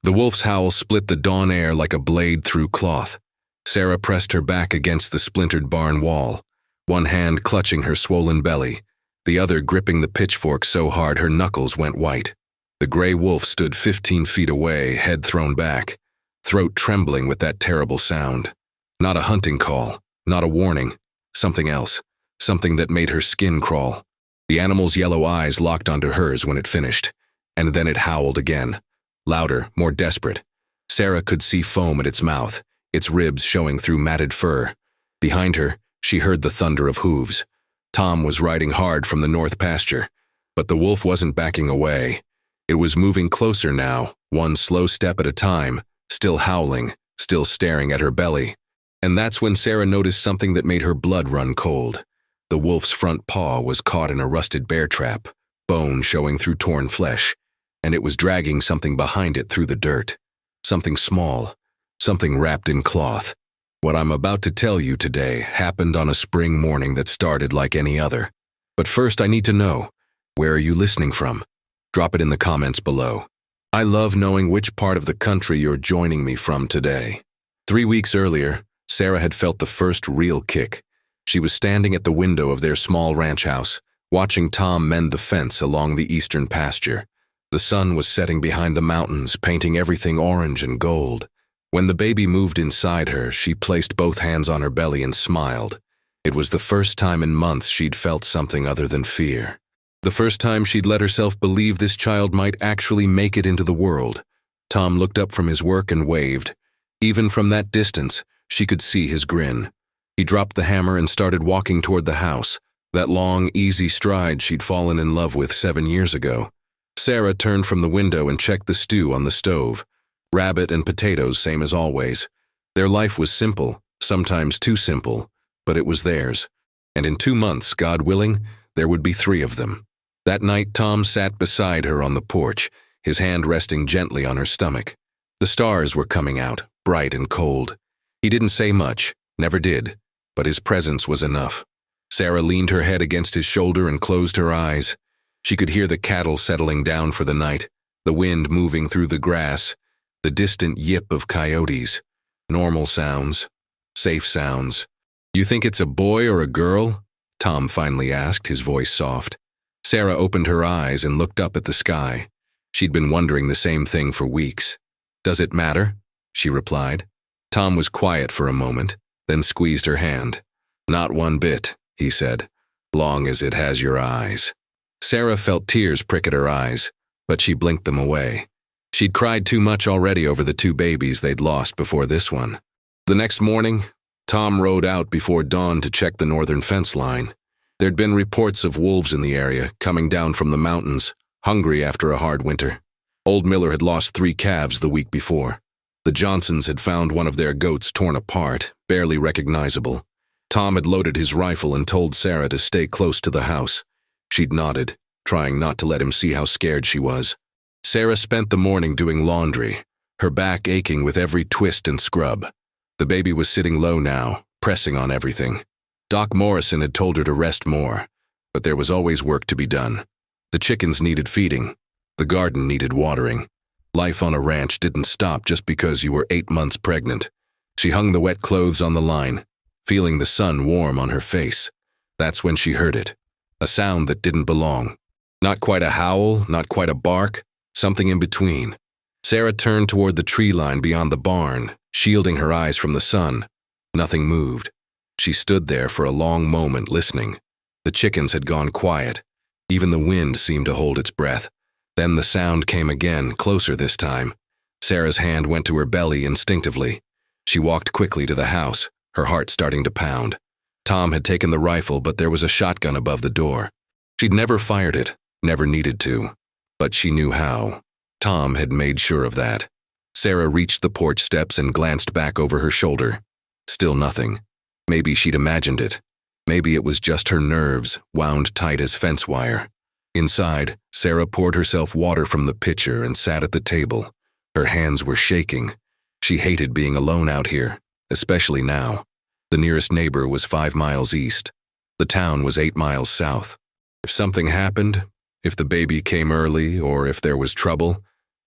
The wolf's howl split the dawn air like a blade through cloth. Sarah pressed her back against the splintered barn wall, one hand clutching her swollen belly, the other gripping the pitchfork so hard her knuckles went white. The gray wolf stood 15 feet away, head thrown back, throat trembling with that terrible sound. Not a hunting call, not a warning, something else, something that made her skin crawl. The animal's yellow eyes locked onto hers when it finished, and then it howled again, louder, more desperate. Sarah could see foam at its mouth, its ribs showing through matted fur. Behind her, she heard the thunder of hooves. Tom was riding hard from the north pasture, but the wolf wasn't backing away. It was moving closer now, one slow step at a time, still howling, still staring at her belly. And that's when Sarah noticed something that made her blood run cold. The wolf's front paw was caught in a rusted bear trap, bone showing through torn flesh, and it was dragging something behind it through the dirt. Something small, something wrapped in cloth. What I'm about to tell you today happened on a spring morning that started like any other. But first I need to know, where are you listening from? Drop it in the comments below. I love knowing which part of the country you're joining me from today. 3 weeks earlier, Sarah had felt the first real kick. She was standing at the window of their small ranch house, watching Tom mend the fence along the eastern pasture. The sun was setting behind the mountains, painting everything orange and gold. When the baby moved inside her, she placed both hands on her belly and smiled. It was the first time in months she'd felt something other than fear. The first time she'd let herself believe this child might actually make it into the world. Tom looked up from his work and waved. Even from that distance, she could see his grin. He dropped the hammer and started walking toward the house, that long, easy stride she'd fallen in love with 7 years ago. Sarah turned from the window and checked the stew on the stove. Rabbit and potatoes, same as always. Their life was simple, sometimes too simple, but it was theirs. And in 2 months, God willing, there would be 3 of them. That night, Tom sat beside her on the porch, his hand resting gently on her stomach. The stars were coming out, bright and cold. He didn't say much, never did, but his presence was enough. Sarah leaned her head against his shoulder and closed her eyes. She could hear the cattle settling down for the night, the wind moving through the grass, the distant yip of coyotes. Normal sounds, safe sounds. "You think it's a boy or a girl?" Tom finally asked, his voice soft. Sarah opened her eyes and looked up at the sky. She'd been wondering the same thing for weeks. "Does it matter?" she replied. Tom was quiet for a moment, then squeezed her hand. "Not one bit," he said, "long as it has your eyes." Sarah felt tears prick at her eyes, but she blinked them away. She'd cried too much already over the 2 babies they'd lost before this one. The next morning, Tom rode out before dawn to check the northern fence line. There'd been reports of wolves in the area, coming down from the mountains, hungry after a hard winter. Old Miller had lost 3 calves the week before. The Johnsons had found one of their goats torn apart, barely recognizable. Tom had loaded his rifle and told Sarah to stay close to the house. She'd nodded, trying not to let him see how scared she was. Sarah spent the morning doing laundry, her back aching with every twist and scrub. The baby was sitting low now, pressing on everything. Doc Morrison had told her to rest more, but there was always work to be done. The chickens needed feeding. The garden needed watering. Life on a ranch didn't stop just because you were 8 months pregnant. She hung the wet clothes on the line, feeling the sun warm on her face. That's when she heard it. A sound that didn't belong. Not quite a howl, not quite a bark, something in between. Sarah turned toward the tree line beyond the barn, shielding her eyes from the sun. Nothing moved. She stood there for a long moment listening. The chickens had gone quiet. Even the wind seemed to hold its breath. Then the sound came again, closer this time. Sarah's hand went to her belly instinctively. She walked quickly to the house, her heart starting to pound. Tom had taken the rifle, but there was a shotgun above the door. She'd never fired it, never needed to. But she knew how. Tom had made sure of that. Sarah reached the porch steps and glanced back over her shoulder. Still nothing. Maybe she'd imagined it. Maybe it was just her nerves, wound tight as fence wire. Inside, Sarah poured herself water from the pitcher and sat at the table. Her hands were shaking. She hated being alone out here, especially now. The nearest neighbor was 5 miles east. The town was 8 miles south. If something happened, if the baby came early, or if there was trouble,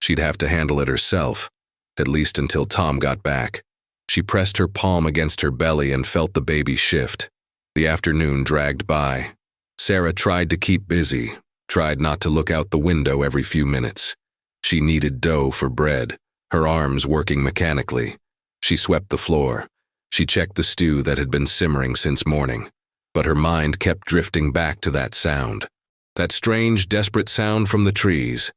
She'd have to handle it herself, at least until Tom got back. She pressed her palm against her belly and felt the baby shift. The afternoon dragged by. Sarah tried to keep busy, tried not to look out the window every few minutes. She kneaded dough for bread, her arms working mechanically. She swept the floor. She checked the stew that had been simmering since morning. But her mind kept drifting back to that sound. That strange, desperate sound from the trees.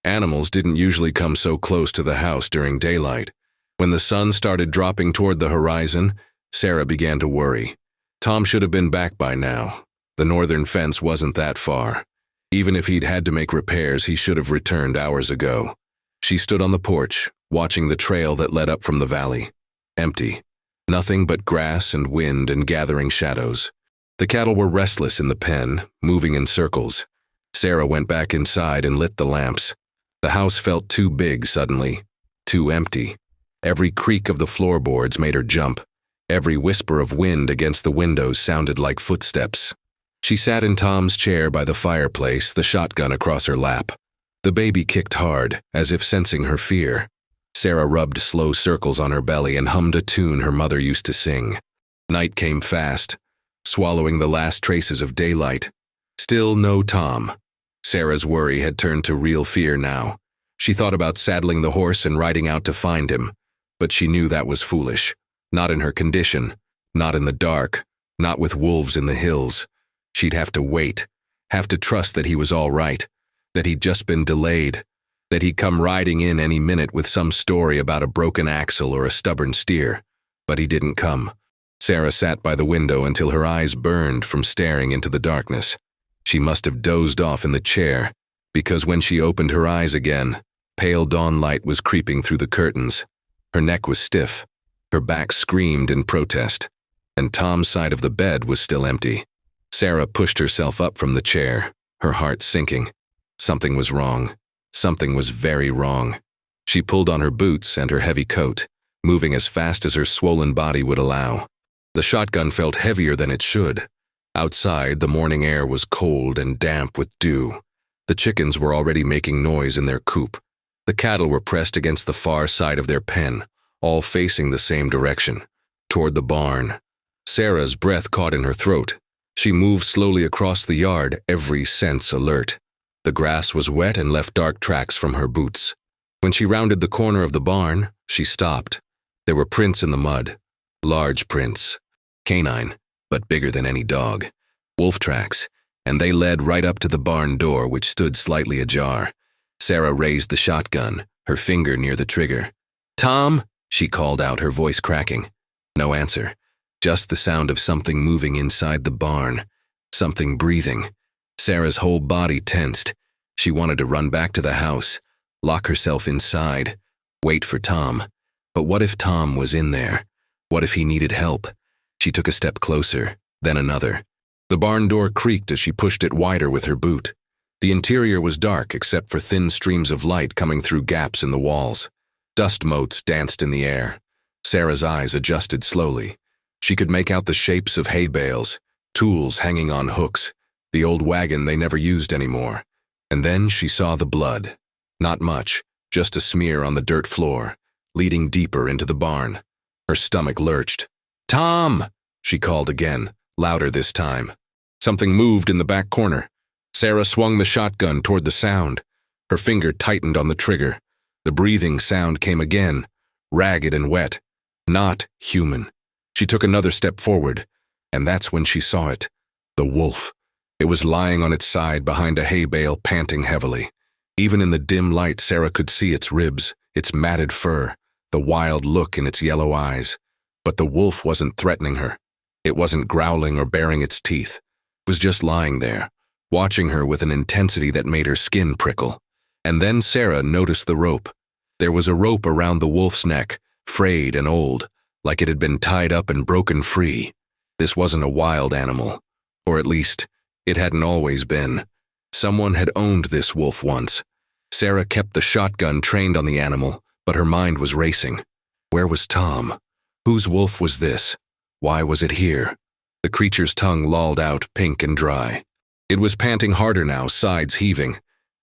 Animals didn't usually come so close to the house during daylight. When the sun started dropping toward the horizon, Sarah began to worry. Tom should have been back by now. The northern fence wasn't that far. Even if he'd had to make repairs, he should have returned hours ago. She stood on the porch, watching the trail that led up from the valley. Empty. Nothing but grass and wind and gathering shadows. The cattle were restless in the pen, moving in circles. Sarah went back inside and lit the lamps. The house felt too big suddenly, too empty. Every creak of the floorboards made her jump. Every whisper of wind against the windows sounded like footsteps. She sat in Tom's chair by the fireplace, the shotgun across her lap. The baby kicked hard, as if sensing her fear. Sarah rubbed slow circles on her belly and hummed a tune her mother used to sing. Night came fast, swallowing the last traces of daylight. Still no Tom. Sarah's worry had turned to real fear now. She thought about saddling the horse and riding out to find him, but she knew that was foolish. Not in her condition, not in the dark, not with wolves in the hills. She'd have to wait, have to trust that he was all right, that he'd just been delayed, that he'd come riding in any minute with some story about a broken axle or a stubborn steer. But he didn't come. Sarah sat by the window until her eyes burned from staring into the darkness. She must have dozed off in the chair, because when she opened her eyes again, pale dawn light was creeping through the curtains. Her neck was stiff. Her back screamed in protest, and Tom's side of the bed was still empty. Sarah pushed herself up from the chair, her heart sinking. Something was wrong. Something was very wrong. She pulled on her boots and her heavy coat, moving as fast as her swollen body would allow. The shotgun felt heavier than it should. Outside, the morning air was cold and damp with dew. The chickens were already making noise in their coop. The cattle were pressed against the far side of their pen, all facing the same direction, toward the barn. Sarah's breath caught in her throat. She moved slowly across the yard, every sense alert. The grass was wet and left dark tracks from her boots. When she rounded the corner of the barn, she stopped. There were prints in the mud. Large prints. Canine, but bigger than any dog. Wolf tracks, and they led right up to the barn door, which stood slightly ajar. Sarah raised the shotgun, her finger near the trigger. "Tom!" she called out, her voice cracking. No answer. Just the sound of something moving inside the barn. Something breathing. Sarah's whole body tensed. She wanted to run back to the house, lock herself inside, wait for Tom. But what if Tom was in there? What if he needed help? She took a step closer, then another. The barn door creaked as she pushed it wider with her boot. The interior was dark except for thin streams of light coming through gaps in the walls. Dust motes danced in the air. Sarah's eyes adjusted slowly. She could make out the shapes of hay bales, tools hanging on hooks, the old wagon they never used anymore. And then she saw the blood. Not much, just a smear on the dirt floor, leading deeper into the barn. Her stomach lurched. "Tom!" she called again, louder this time. Something moved in the back corner. Sarah swung the shotgun toward the sound. Her finger tightened on the trigger. The breathing sound came again, ragged and wet. Not human. She took another step forward, and that's when she saw it. The wolf. It was lying on its side behind a hay bale, panting heavily. Even in the dim light, Sarah could see its ribs, its matted fur, the wild look in its yellow eyes. But the wolf wasn't threatening her. It wasn't growling or baring its teeth. It was just lying there, watching her with an intensity that made her skin prickle. And then Sarah noticed the rope. There was a rope around the wolf's neck, frayed and old, like it had been tied up and broken free. This wasn't a wild animal, or at least, it hadn't always been. Someone had owned this wolf once. Sarah kept the shotgun trained on the animal, but her mind was racing. Where was Tom? Whose wolf was this? Why was it here? The creature's tongue lolled out, pink and dry. It was panting harder now, sides heaving.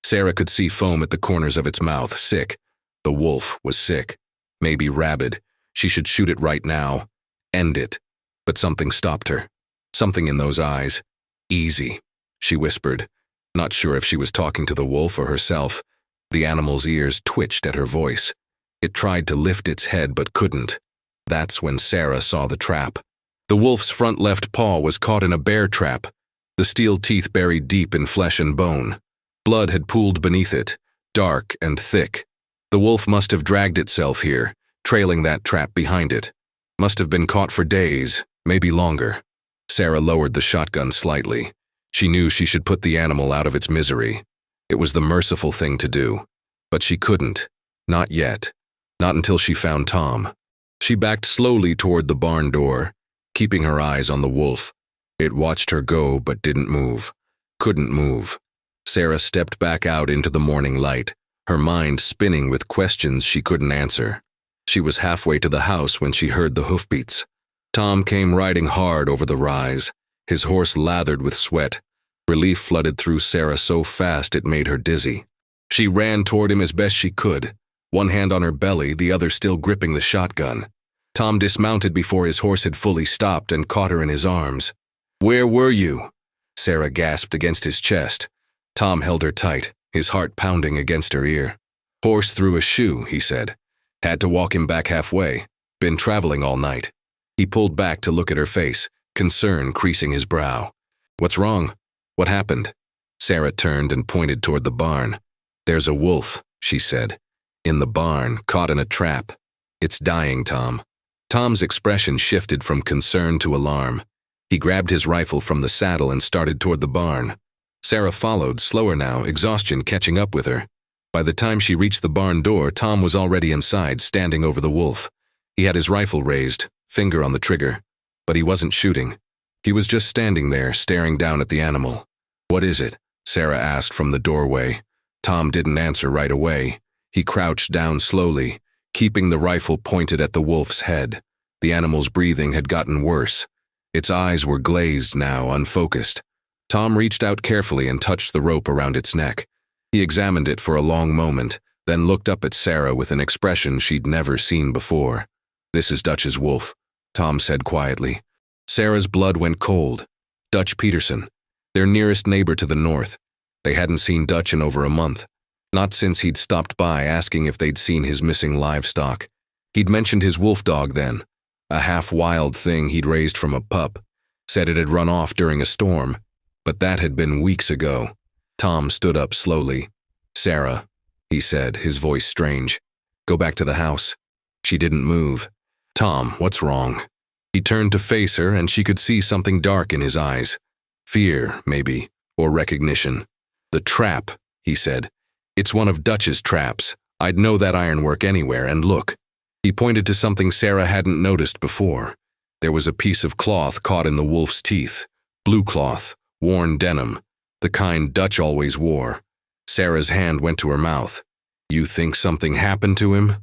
Sarah could see foam at the corners of its mouth, sick. The wolf was sick. Maybe rabid. She should shoot it right now. End it. But something stopped her. Something in those eyes. Easy, she whispered, not sure if she was talking to the wolf or herself. The animal's ears twitched at her voice. It tried to lift its head but couldn't. That's when Sarah saw the trap. The wolf's front left paw was caught in a bear trap, the steel teeth buried deep in flesh and bone. Blood had pooled beneath it, dark and thick. The wolf must have dragged itself here, trailing that trap behind it. Must have been caught for days, maybe longer. Sarah lowered the shotgun slightly. She knew she should put the animal out of its misery. It was the merciful thing to do. But she couldn't. Not yet. Not until she found Tom. She backed slowly toward the barn door, keeping her eyes on the wolf. It watched her go but didn't move. Couldn't move. Sarah stepped back out into the morning light, her mind spinning with questions she couldn't answer. She was halfway to the house when she heard the hoofbeats. Tom came riding hard over the rise, his horse lathered with sweat. Relief flooded through Sarah so fast it made her dizzy. She ran toward him as best she could, one hand on her belly, the other still gripping the shotgun. Tom dismounted before his horse had fully stopped and caught her in his arms. "Where were you?" Sarah gasped against his chest. Tom held her tight, his heart pounding against her ear. "Horse threw a shoe," he said. "Had to walk him back halfway. Been traveling all night." He pulled back to look at her face, concern creasing his brow. "What's wrong? What happened?" Sarah turned and pointed toward the barn. "There's a wolf," she said. "In the barn, caught in a trap. It's dying, Tom." Tom's expression shifted from concern to alarm. He grabbed his rifle from the saddle and started toward the barn. Sarah followed, slower now, exhaustion catching up with her. By the time she reached the barn door, Tom was already inside, standing over the wolf. He had his rifle raised, finger on the trigger. But he wasn't shooting. He was just standing there, staring down at the animal. "What is it?" Sarah asked from the doorway. Tom didn't answer right away. He crouched down slowly, keeping the rifle pointed at the wolf's head. The animal's breathing had gotten worse. Its eyes were glazed now, unfocused. Tom reached out carefully and touched the rope around its neck. He examined it for a long moment, then looked up at Sarah with an expression she'd never seen before. "This is Dutch's wolf," Tom said quietly. Sarah's blood went cold. Dutch Peterson, their nearest neighbor to the north. They hadn't seen Dutch in over a month. Not since he'd stopped by asking if they'd seen his missing livestock. He'd mentioned his wolf dog then, a half-wild thing he'd raised from a pup. Said it had run off during a storm, but that had been weeks ago. Tom stood up slowly. "Sarah," he said, his voice strange. "Go back to the house." She didn't move. "Tom, what's wrong?" He turned to face her, and she could see something dark in his eyes. Fear, maybe, or recognition. "The trap," he said. "It's one of Dutch's traps. I'd know that ironwork anywhere, and look." He pointed to something Sarah hadn't noticed before. There was a piece of cloth caught in the wolf's teeth. Blue cloth, worn denim, the kind Dutch always wore. Sarah's hand went to her mouth. "You think something happened to him?"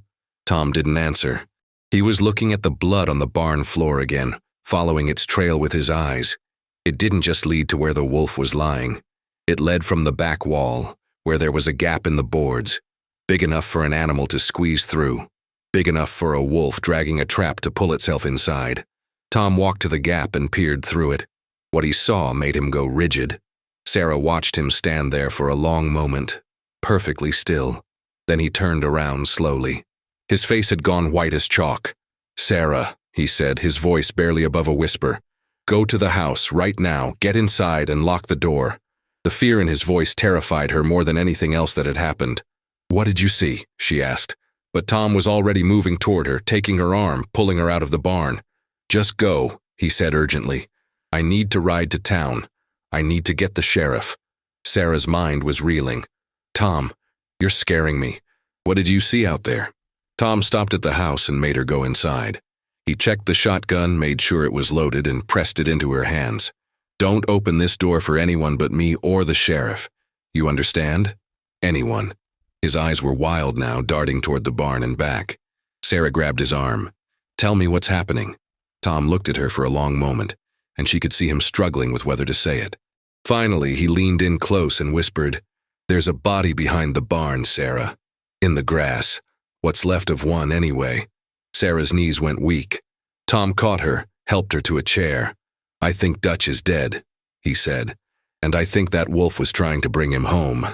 Tom didn't answer. He was looking at the blood on the barn floor again, following its trail with his eyes. It didn't just lead to where the wolf was lying. It led from the back wall, where there was a gap in the boards, big enough for an animal to squeeze through, big enough for a wolf dragging a trap to pull itself inside. Tom walked to the gap and peered through it. What he saw made him go rigid. Sarah watched him stand there for a long moment, perfectly still. Then he turned around slowly. His face had gone white as chalk. "Sarah," he said, his voice barely above a whisper. "Go to the house, right now, get inside and lock the door." The fear in his voice terrified her more than anything else that had happened. "What did you see?" she asked. But Tom was already moving toward her, taking her arm, pulling her out of the barn. "Just go," he said urgently. "I need to ride to town. I need to get the sheriff." Sarah's mind was reeling. "Tom, you're scaring me. What did you see out there?" Tom stopped at the house and made her go inside. He checked the shotgun, made sure it was loaded, and pressed it into her hands. "Don't open this door for anyone but me or the sheriff. You understand? Anyone." His eyes were wild now, darting toward the barn and back. Sarah grabbed his arm. "Tell me what's happening." Tom looked at her for a long moment, and she could see him struggling with whether to say it. Finally, he leaned in close and whispered, There's a body behind the barn, Sarah. In the grass. What's left of one, anyway. Sarah's knees went weak. Tom caught her, helped her to a chair. I think Dutch is dead, he said, and I think that wolf was trying to bring him home.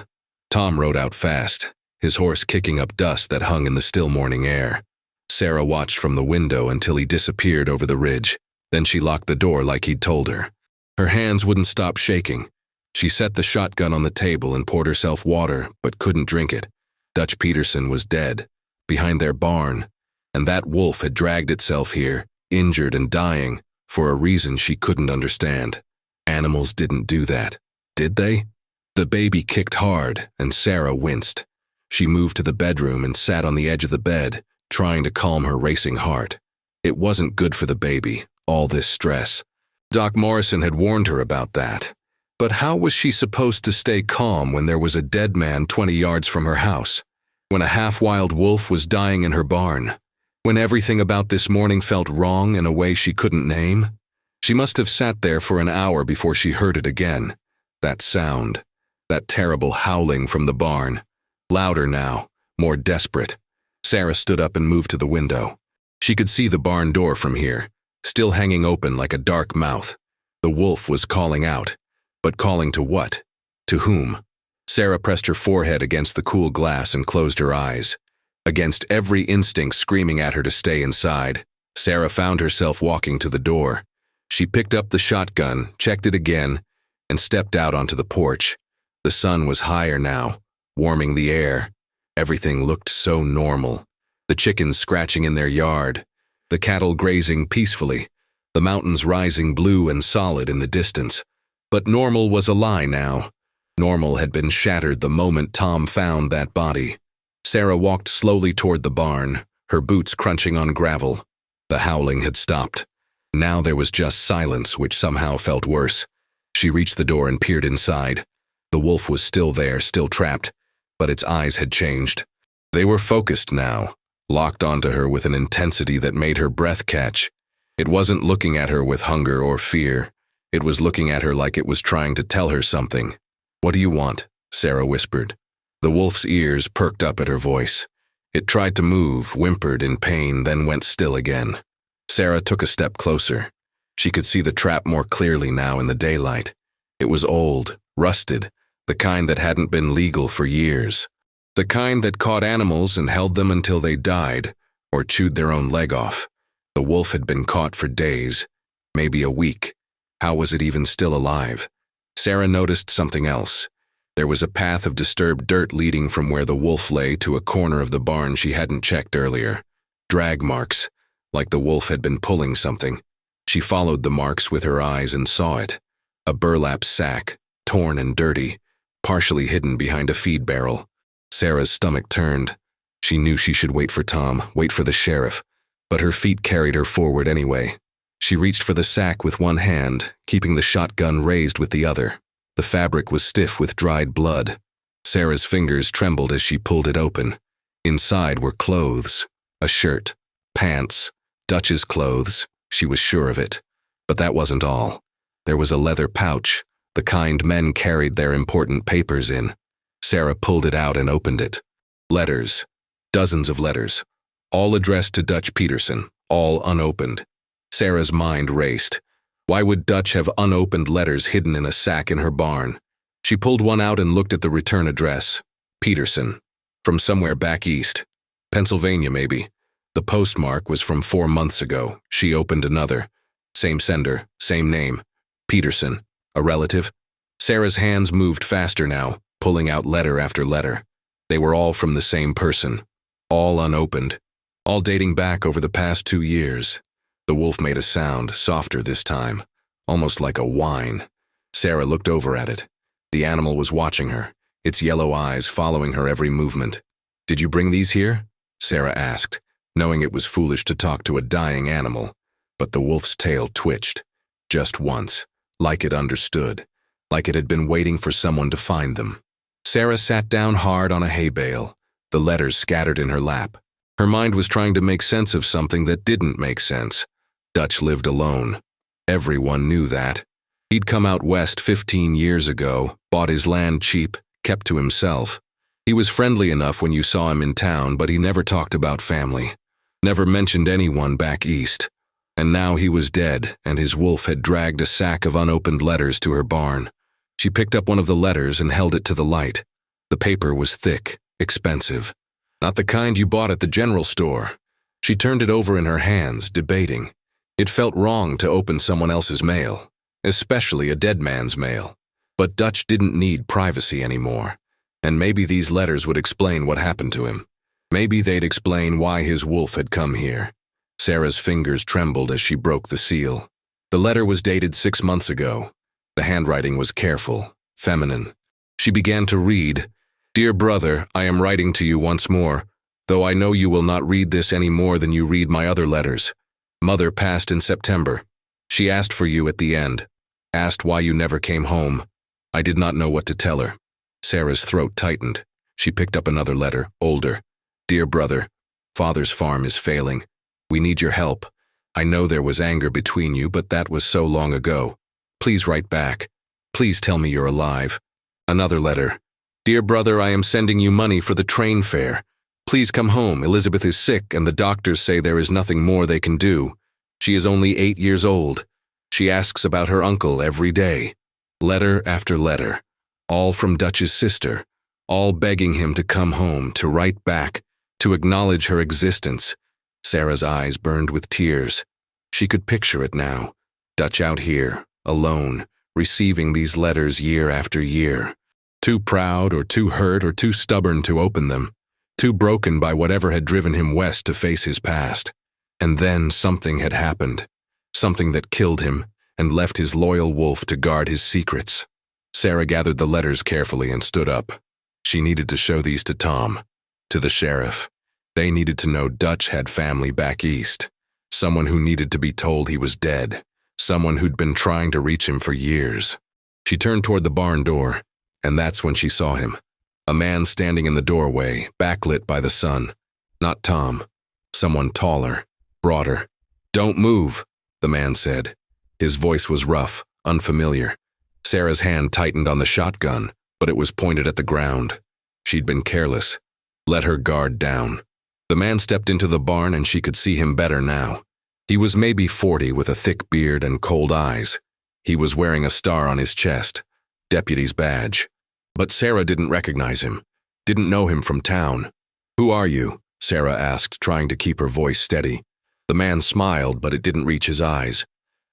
Tom rode out fast, his horse kicking up dust that hung in the still morning air. Sarah watched from the window until he disappeared over the ridge. Then she locked the door like he'd told her. Her hands wouldn't stop shaking. She set the shotgun on the table and poured herself water, but couldn't drink it. Dutch Peterson was dead, behind their barn, and that wolf had dragged itself here, injured and dying, for a reason she couldn't understand. Animals didn't do that, did they? The baby kicked hard, and Sarah winced. She moved to the bedroom and sat on the edge of the bed, trying to calm her racing heart. It wasn't good for the baby, all this stress. Doc Morrison had warned her about that. But how was she supposed to stay calm when there was a dead man 20 yards from her house? When a half-wild wolf was dying in her barn? When everything about this morning felt wrong in a way she couldn't name? She must have sat there for an hour before she heard it again. That sound. That terrible howling from the barn. Louder now, more desperate. Sarah stood up and moved to the window. She could see the barn door from here, still hanging open like a dark mouth. The wolf was calling out. But calling to what? To whom? Sarah pressed her forehead against the cool glass and closed her eyes. Against every instinct screaming at her to stay inside, Sarah found herself walking to the door. She picked up the shotgun, checked it again, and stepped out onto the porch. The sun was higher now, warming the air. Everything looked so normal. The chickens scratching in their yard, the cattle grazing peacefully, the mountains rising blue and solid in the distance. But normal was a lie now. Normal had been shattered the moment Tom found that body. Sarah walked slowly toward the barn, her boots crunching on gravel. The howling had stopped. Now there was just silence, which somehow felt worse. She reached the door and peered inside. The wolf was still there, still trapped, but its eyes had changed. They were focused now, locked onto her with an intensity that made her breath catch. It wasn't looking at her with hunger or fear. It was looking at her like it was trying to tell her something. "What do you want?" Sarah whispered. The wolf's ears perked up at her voice. It tried to move, whimpered in pain, then went still again. Sarah took a step closer. She could see the trap more clearly now in the daylight. It was old, rusted, the kind that hadn't been legal for years. The kind that caught animals and held them until they died, or chewed their own leg off. The wolf had been caught for days, maybe a week. How was it even still alive? Sarah noticed something else. There was a path of disturbed dirt leading from where the wolf lay to a corner of the barn she hadn't checked earlier. Drag marks, like the wolf had been pulling something. She followed the marks with her eyes and saw it. A burlap sack, torn and dirty, partially hidden behind a feed barrel. Sarah's stomach turned. She knew she should wait for Tom, wait for the sheriff, but her feet carried her forward anyway. She reached for the sack with one hand, keeping the shotgun raised with the other. The fabric was stiff with dried blood. Sarah's fingers trembled as she pulled it open. Inside were clothes, a shirt, pants, Dutch's clothes, she was sure of it. But that wasn't all. There was a leather pouch, the kind men carried their important papers in. Sarah pulled it out and opened it. Letters, dozens of letters, all addressed to Dutch Peterson, all unopened. Sarah's mind raced. Why would Dutch have unopened letters hidden in a sack in her barn? She pulled one out and looked at the return address. Peterson. From somewhere back east. Pennsylvania, maybe. The postmark was from 4 months ago. She opened another. Same sender, same name. Peterson. A relative? Sarah's hands moved faster now, pulling out letter after letter. They were all from the same person. All unopened. All dating back over the past 2 years. The wolf made a sound, softer this time, almost like a whine. Sarah looked over at it. The animal was watching her, its yellow eyes following her every movement. "Did you bring these here?" Sarah asked, knowing it was foolish to talk to a dying animal. But the wolf's tail twitched, just once, like it understood, like it had been waiting for someone to find them. Sarah sat down hard on a hay bale, the letters scattered in her lap. Her mind was trying to make sense of something that didn't make sense. Dutch lived alone. Everyone knew that. He'd come out west 15 years ago, bought his land cheap, kept to himself. He was friendly enough when you saw him in town, but he never talked about family. Never mentioned anyone back east. And now he was dead, and his wolf had dragged a sack of unopened letters to her barn. She picked up one of the letters and held it to the light. The paper was thick, expensive. Not the kind you bought at the general store. She turned it over in her hands, debating. It felt wrong to open someone else's mail, especially a dead man's mail. But Dutch didn't need privacy anymore. And maybe these letters would explain what happened to him. Maybe they'd explain why his wolf had come here. Sarah's fingers trembled as she broke the seal. The letter was dated 6 months ago. The handwriting was careful, feminine. She began to read, "Dear brother, I am writing to you once more, though I know you will not read this any more than you read my other letters. Mother passed in September. She asked for you at the end, asked why you never came home. I did not know what to tell her." Sarah's throat tightened. She picked up another letter, older. "Dear brother, Father's farm is failing. We need your help. I know there was anger between you, but that was so long ago. Please write back. Please tell me you're alive." Another letter. "Dear brother, I am sending you money for the train fare. Please come home. Elizabeth is sick, and the doctors say there is nothing more they can do. She is only 8 years old. She asks about her uncle every day." Letter after letter, all from Dutch's sister, all begging him to come home, to write back, to acknowledge her existence. Sarah's eyes burned with tears. She could picture it now. Dutch out here, alone, receiving these letters year after year. Too proud or too hurt or too stubborn to open them. Too broken by whatever had driven him west to face his past. And then something had happened. Something that killed him and left his loyal wolf to guard his secrets. Sarah gathered the letters carefully and stood up. She needed to show these to Tom, to the sheriff. They needed to know Dutch had family back east. Someone who needed to be told he was dead. Someone who'd been trying to reach him for years. She turned toward the barn door, and that's when she saw him. A man standing in the doorway, backlit by the sun. Not Tom. Someone taller, broader. "Don't move," the man said. His voice was rough, unfamiliar. Sarah's hand tightened on the shotgun, but it was pointed at the ground. She'd been careless. Let her guard down. The man stepped into the barn and she could see him better now. He was maybe 40 with a thick beard and cold eyes. He was wearing a star on his chest, deputy's badge. But Sarah didn't recognize him, didn't know him from town. "Who are you?" Sarah asked, trying to keep her voice steady. The man smiled, but it didn't reach his eyes.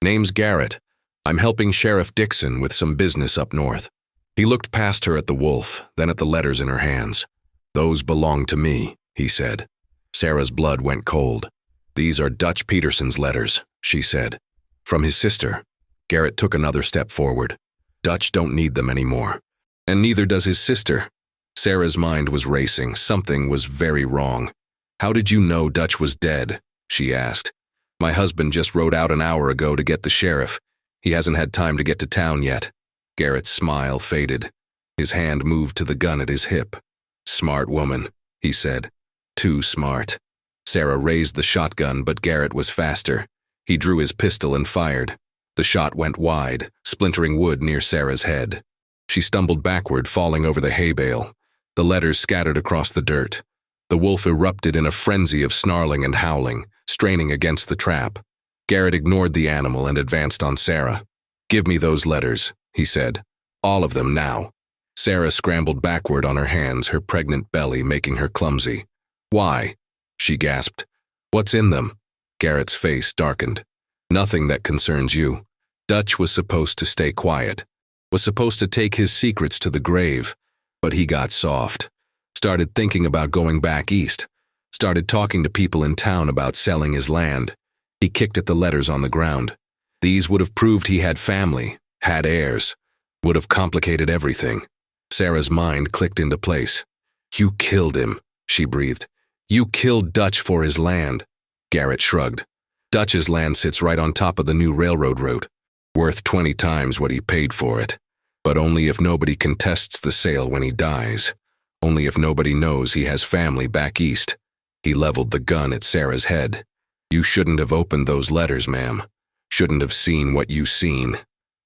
"Name's Garrett. I'm helping Sheriff Dixon with some business up north." He looked past her at the wolf, then at the letters in her hands. "Those belong to me," he said. Sarah's blood went cold. "These are Dutch Peterson's letters," she said. "From his sister." Garrett took another step forward. "Dutch don't need them anymore. And neither does his sister." Sarah's mind was racing. Something was very wrong. "How did you know Dutch was dead?" she asked. "My husband just rode out an hour ago to get the sheriff. He hasn't had time to get to town yet." Garrett's smile faded. His hand moved to the gun at his hip. "Smart woman," he said. "Too smart." Sarah raised the shotgun, but Garrett was faster. He drew his pistol and fired. The shot went wide, splintering wood near Sarah's head. She stumbled backward, falling over the hay bale. The letters scattered across the dirt. The wolf erupted in a frenzy of snarling and howling, straining against the trap. Garrett ignored the animal and advanced on Sarah. "Give me those letters," he said. "All of them now." Sarah scrambled backward on her hands, her pregnant belly making her clumsy. "Why?" she gasped. "What's in them?" Garrett's face darkened. "Nothing that concerns you. Dutch was supposed to stay quiet, was supposed to take his secrets to the grave, but he got soft. Started thinking about going back east. Started talking to people in town about selling his land." He kicked at the letters on the ground. These would have proved he had family, had heirs, would have complicated everything. Sarah's mind clicked into place. "You killed him," she breathed. "You killed Dutch for his land." Garrett shrugged. "Dutch's land sits right on top of the new railroad route, worth 20 times what he paid for it. But only if nobody contests the sale when he dies. Only if nobody knows he has family back east." He leveled the gun at Sarah's head. "You shouldn't have opened those letters, ma'am. Shouldn't have seen what you seen."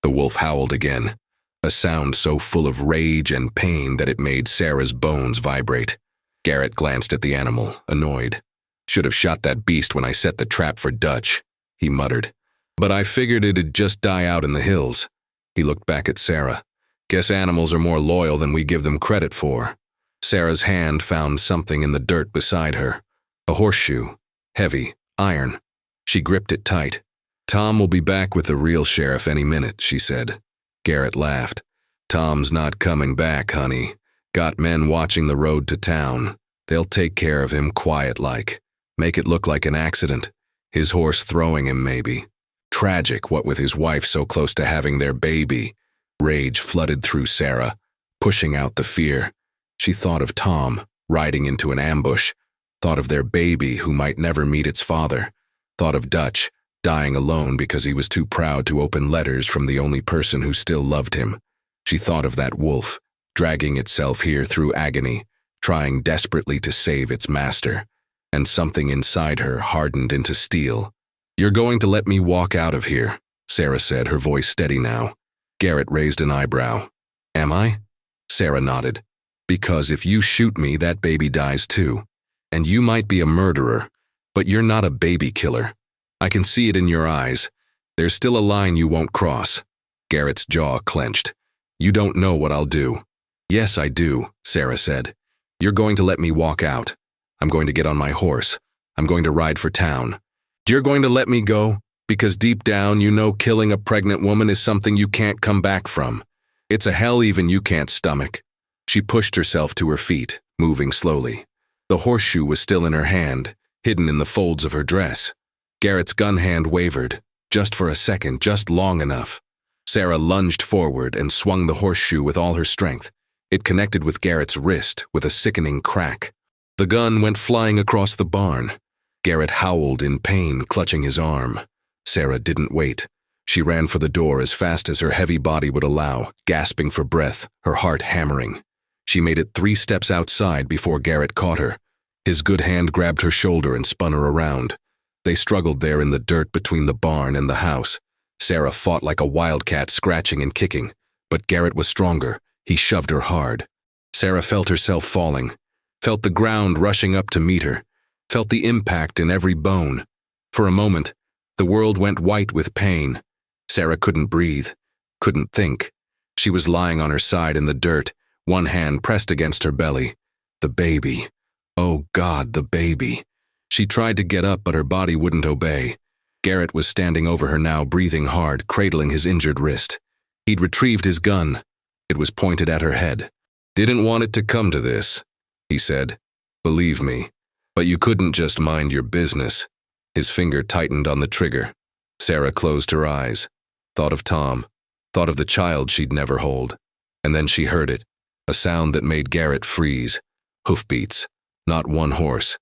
The wolf howled again. a sound so full of rage and pain that it made Sarah's bones vibrate. Garrett glanced at the animal, annoyed. "Should have shot that beast when I set the trap for Dutch," he muttered. "But I figured it'd just die out in the hills." He looked back at Sarah. "Guess animals are more loyal than we give them credit for." Sarah's hand found something in the dirt beside her. A horseshoe. Heavy. Iron. She gripped it tight. "Tom will be back with the real sheriff any minute," she said. Garrett laughed. "Tom's not coming back, honey. Got men watching the road to town. They'll take care of him quiet-like. Make it look like an accident. His horse throwing him, maybe. Tragic, what with his wife so close to having their baby." Rage flooded through Sarah, pushing out the fear. She thought of Tom, riding into an ambush. Thought of their baby who might never meet its father. Thought of Dutch, dying alone because he was too proud to open letters from the only person who still loved him. She thought of that wolf, dragging itself here through agony, trying desperately to save its master. And something inside her hardened into steel. "You're going to let me walk out of here," Sarah said, her voice steady now. Garrett raised an eyebrow. "Am I?" Sarah nodded. "Because if you shoot me, that baby dies too. And you might be a murderer, but you're not a baby killer. I can see it in your eyes. There's still a line you won't cross." Garrett's jaw clenched. "You don't know what I'll do." "Yes, I do," Sarah said. "You're going to let me walk out. I'm going to get on my horse. I'm going to ride for town. You're going to let me go? Because deep down you know killing a pregnant woman is something you can't come back from. It's a hell even you can't stomach." She pushed herself to her feet, moving slowly. The horseshoe was still in her hand, hidden in the folds of her dress. Garrett's gun hand wavered, just for a second, just long enough. Sarah lunged forward and swung the horseshoe with all her strength. It connected with Garrett's wrist with a sickening crack. The gun went flying across the barn. Garrett howled in pain, clutching his arm. Sarah didn't wait. She ran for the door as fast as her heavy body would allow, gasping for breath, her heart hammering. She made it 3 steps outside before Garrett caught her. His good hand grabbed her shoulder and spun her around. They struggled there in the dirt between the barn and the house. Sarah fought like a wildcat, scratching and kicking, but Garrett was stronger. He shoved her hard. Sarah felt herself falling, felt the ground rushing up to meet her, felt the impact in every bone. For a moment, the world went white with pain. Sarah couldn't breathe, couldn't think. She was lying on her side in the dirt, one hand pressed against her belly. The baby. Oh God, the baby. She tried to get up, but her body wouldn't obey. Garrett was standing over her now, breathing hard, cradling his injured wrist. He'd retrieved his gun. It was pointed at her head. "Didn't want it to come to this," he said. "Believe me. But you couldn't just mind your business." His finger tightened on the trigger. Sarah closed her eyes. Thought of Tom. Thought of the child she'd never hold. And then she heard it. A sound that made Garrett freeze. Hoofbeats. Not one horse.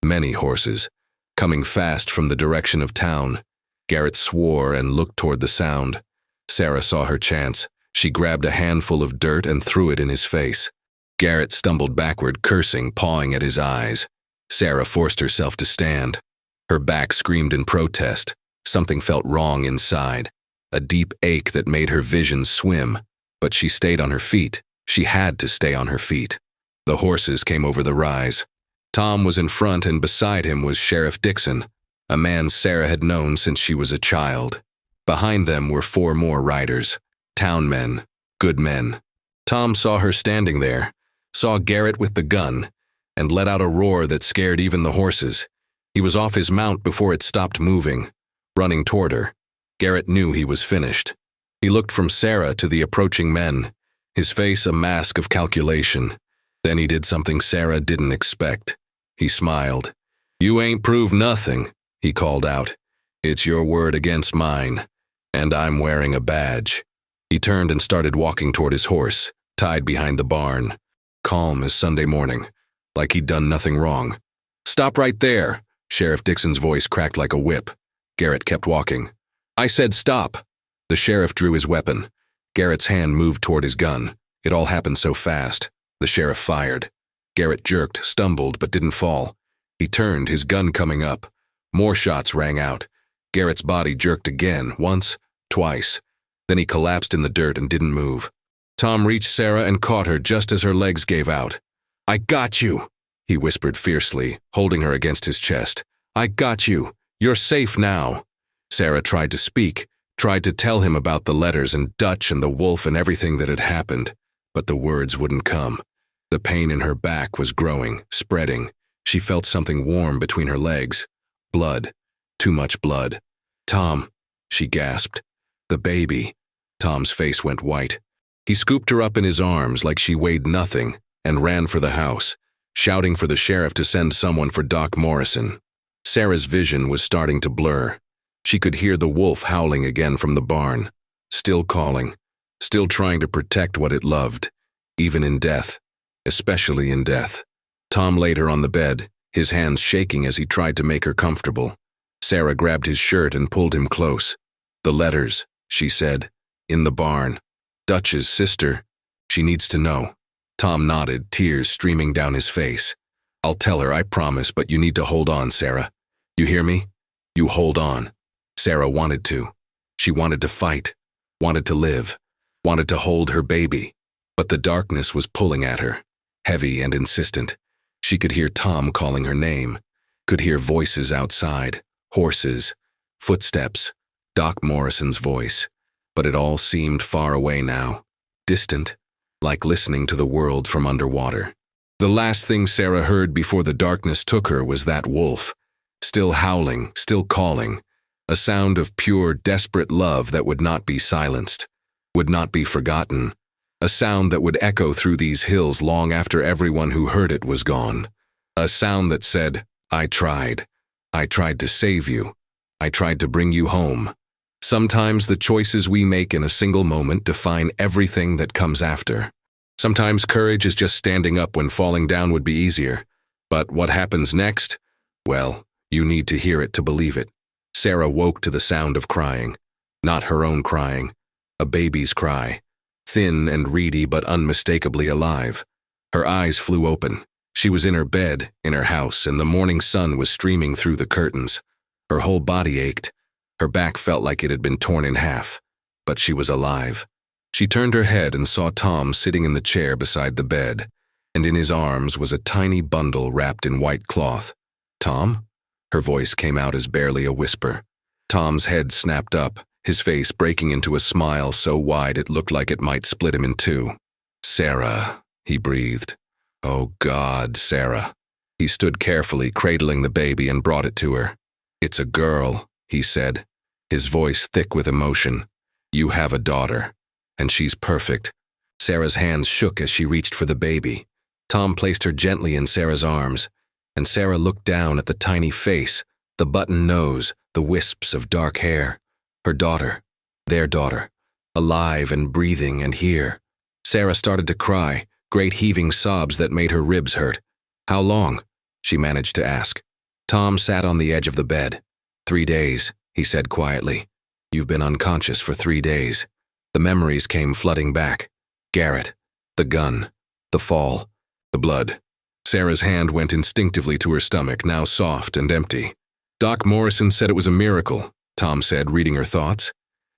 Many horses. Coming fast from the direction of town. Garrett swore and looked toward the sound. Sarah saw her chance. She grabbed a handful of dirt and threw it in his face. Garrett stumbled backward, cursing, pawing at his eyes. Sarah forced herself to stand. Her back screamed in protest. Something felt wrong inside. A deep ache that made her vision swim. But she stayed on her feet. She had to stay on her feet. The horses came over the rise. Tom was in front, and beside him was Sheriff Dixon, a man Sarah had known since she was a child. Behind them were 4 more riders, town men, good men. Tom saw her standing there, saw Garrett with the gun, and let out a roar that scared even the horses. He was off his mount before it stopped moving, running toward her. Garrett knew he was finished. He looked from Sarah to the approaching men, his face a mask of calculation. Then he did something Sarah didn't expect. He smiled. "You ain't proved nothing," he called out. "It's your word against mine, and I'm wearing a badge." He turned and started walking toward his horse, tied behind the barn, calm as Sunday morning, like he'd done nothing wrong. "Stop right there," Sheriff Dixon's voice cracked like a whip. Garrett kept walking. "I said stop." The sheriff drew his weapon. Garrett's hand moved toward his gun. It all happened so fast. The sheriff fired. Garrett jerked, stumbled, but didn't fall. He turned, his gun coming up. More shots rang out. Garrett's body jerked again, once, twice. Then he collapsed in the dirt and didn't move. Tom reached Sarah and caught her just as her legs gave out. "I got you," he whispered fiercely, holding her against his chest. "I got you. You're safe now." Sarah tried to speak, tried to tell him about the letters and Dutch and the wolf and everything that had happened, but the words wouldn't come. The pain in her back was growing, spreading. She felt something warm between her legs. Blood. Too much blood. "Tom," she gasped. "The baby." Tom's face went white. He scooped her up in his arms like she weighed nothing and ran for the house, shouting for the sheriff to send someone for Doc Morrison. Sarah's vision was starting to blur. She could hear the wolf howling again from the barn, still calling, still trying to protect what it loved, even in death, especially in death. Tom laid her on the bed, his hands shaking as he tried to make her comfortable. Sarah grabbed his shirt and pulled him close. "The letters," she said, "in the barn. Dutch's sister. She needs to know." Tom nodded, tears streaming down his face. "I'll tell her, I promise, but you need to hold on, Sarah. You hear me? You hold on." Sarah wanted to. She wanted to fight, wanted to live, wanted to hold her baby. But the darkness was pulling at her, heavy and insistent. She could hear Tom calling her name, could hear voices outside, horses, footsteps, Doc Morrison's voice. But it all seemed far away now, distant, like listening to the world from underwater. The last thing Sarah heard before the darkness took her was that wolf, still howling, still calling, a sound of pure, desperate love that would not be silenced, would not be forgotten, a sound that would echo through these hills long after everyone who heard it was gone. A sound that said, "I tried. I tried to save you. I tried to bring you home." Sometimes the choices we make in a single moment define everything that comes after. Sometimes courage is just standing up when falling down would be easier. But what happens next? Well, you need to hear it to believe it. Sarah woke to the sound of crying. Not her own crying. A baby's cry. Thin and reedy but unmistakably alive. Her eyes flew open. She was in her bed, in her house, and the morning sun was streaming through the curtains. Her whole body ached. Her back felt like it had been torn in half. But she was alive. She turned her head and saw Tom sitting in the chair beside the bed, and in his arms was a tiny bundle wrapped in white cloth. "Tom?" Her voice came out as barely a whisper. Tom's head snapped up, his face breaking into a smile so wide it looked like it might split him in two. "Sarah," he breathed. "Oh God, Sarah." He stood carefully, cradling the baby, and brought it to her. "It's a girl," he said, his voice thick with emotion. "You have a daughter, and she's perfect." Sarah's hands shook as she reached for the baby. Tom placed her gently in Sarah's arms, and Sarah looked down at the tiny face, the button nose, the wisps of dark hair. Her daughter, their daughter, alive and breathing and here. Sarah started to cry, great heaving sobs that made her ribs hurt. "How long?" she managed to ask. Tom sat on the edge of the bed. 3 days, he said quietly. "You've been unconscious for 3 days." The memories came flooding back. Garrett, the gun, the fall, the blood. Sarah's hand went instinctively to her stomach, now soft and empty. "Doc Morrison said it was a miracle," Tom said, reading her thoughts.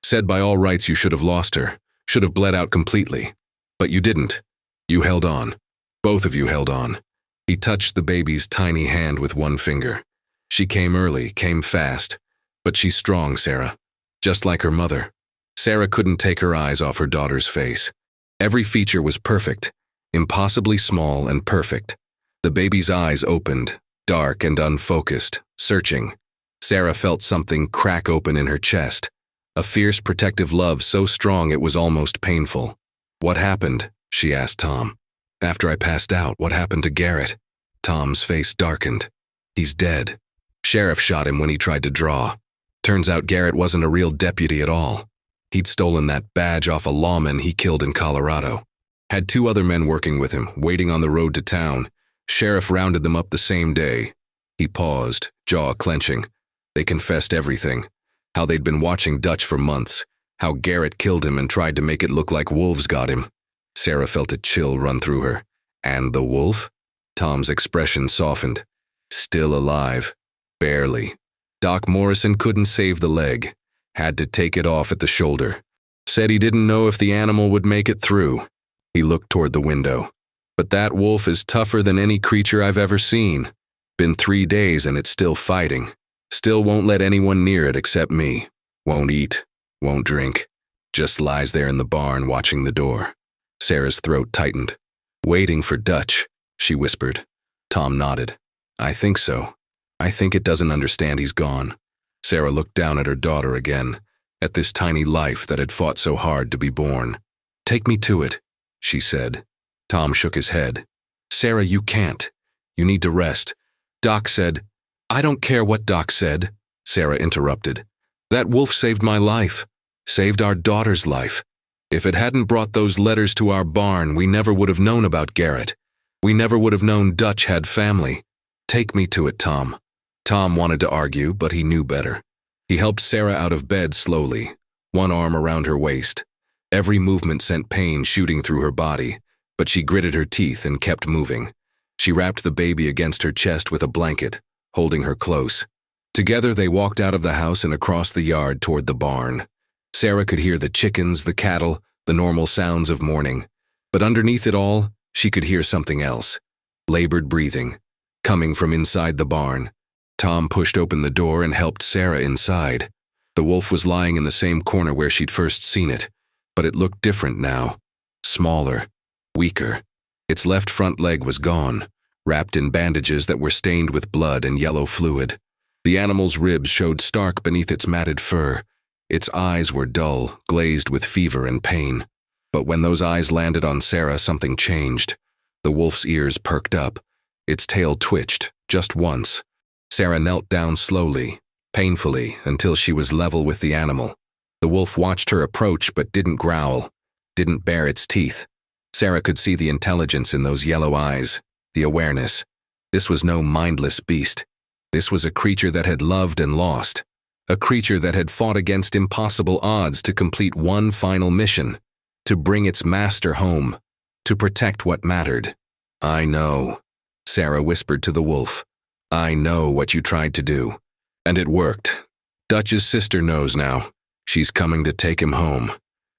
"Said by all rights you should have lost her, should have bled out completely. But you didn't. You held on. Both of you held on." He touched the baby's tiny hand with one finger. "She came early, came fast. But she's strong, Sarah. Just like her mother." Sarah couldn't take her eyes off her daughter's face. Every feature was perfect, impossibly small and perfect. The baby's eyes opened, dark and unfocused, searching. Sarah felt something crack open in her chest, a fierce protective love so strong it was almost painful. "What happened?" she asked Tom. "After I passed out, what happened to Garrett?" Tom's face darkened. "He's dead. Sheriff shot him when he tried to draw. Turns out Garrett wasn't a real deputy at all. He'd stolen that badge off a lawman he killed in Colorado. Had 2 other men working with him, waiting on the road to town. Sheriff rounded them up the same day." He paused, jaw clenching. They confessed everything. How they'd been watching Dutch for months. How Garrett killed him and tried to make it look like wolves got him. Sarah felt a chill run through her. "And the wolf?" Tom's expression softened. "Still alive. Barely. Doc Morrison couldn't save the leg. Had to take it off at the shoulder. Said he didn't know if the animal would make it through. He looked toward the window. But that wolf is tougher than any creature I've ever seen. Been 3 days and it's still fighting. Still won't let anyone near it except me. Won't eat, won't drink. Just lies there in the barn watching the door. Sarah's throat tightened. Waiting for Dutch, she whispered. Tom nodded. I think so. I think it doesn't understand he's gone. Sarah looked down at her daughter again, at this tiny life that had fought so hard to be born. Take me to it, she said. Tom shook his head. Sarah, you can't. You need to rest. Doc said. I don't care what Doc said, Sarah interrupted. That wolf saved my life, saved our daughter's life. If it hadn't brought those letters to our barn, we never would have known about Garrett. We never would have known Dutch had family. Take me to it, Tom. Tom wanted to argue, but he knew better. He helped Sarah out of bed slowly, one arm around her waist. Every movement sent pain shooting through her body, but she gritted her teeth and kept moving. She wrapped the baby against her chest with a blanket, holding her close. Together they walked out of the house and across the yard toward the barn. Sarah could hear the chickens, the cattle, the normal sounds of morning. But underneath it all, she could hear something else. Labored breathing, coming from inside the barn. Tom pushed open the door and helped Sarah inside. The wolf was lying in the same corner where she'd first seen it, but it looked different now. Smaller, weaker. Its left front leg was gone, wrapped in bandages that were stained with blood and yellow fluid. The animal's ribs showed stark beneath its matted fur. Its eyes were dull, glazed with fever and pain. But when those eyes landed on Sarah, something changed. The wolf's ears perked up. Its tail twitched, just once. Sarah knelt down slowly, painfully, until she was level with the animal. The wolf watched her approach but didn't growl, didn't bare its teeth. Sarah could see the intelligence in those yellow eyes, the awareness. This was no mindless beast. This was a creature that had loved and lost. A creature that had fought against impossible odds to complete one final mission, to bring its master home, to protect what mattered. I know, Sarah whispered to the wolf. I know what you tried to do. And it worked. Dutch's sister knows now. She's coming to take him home,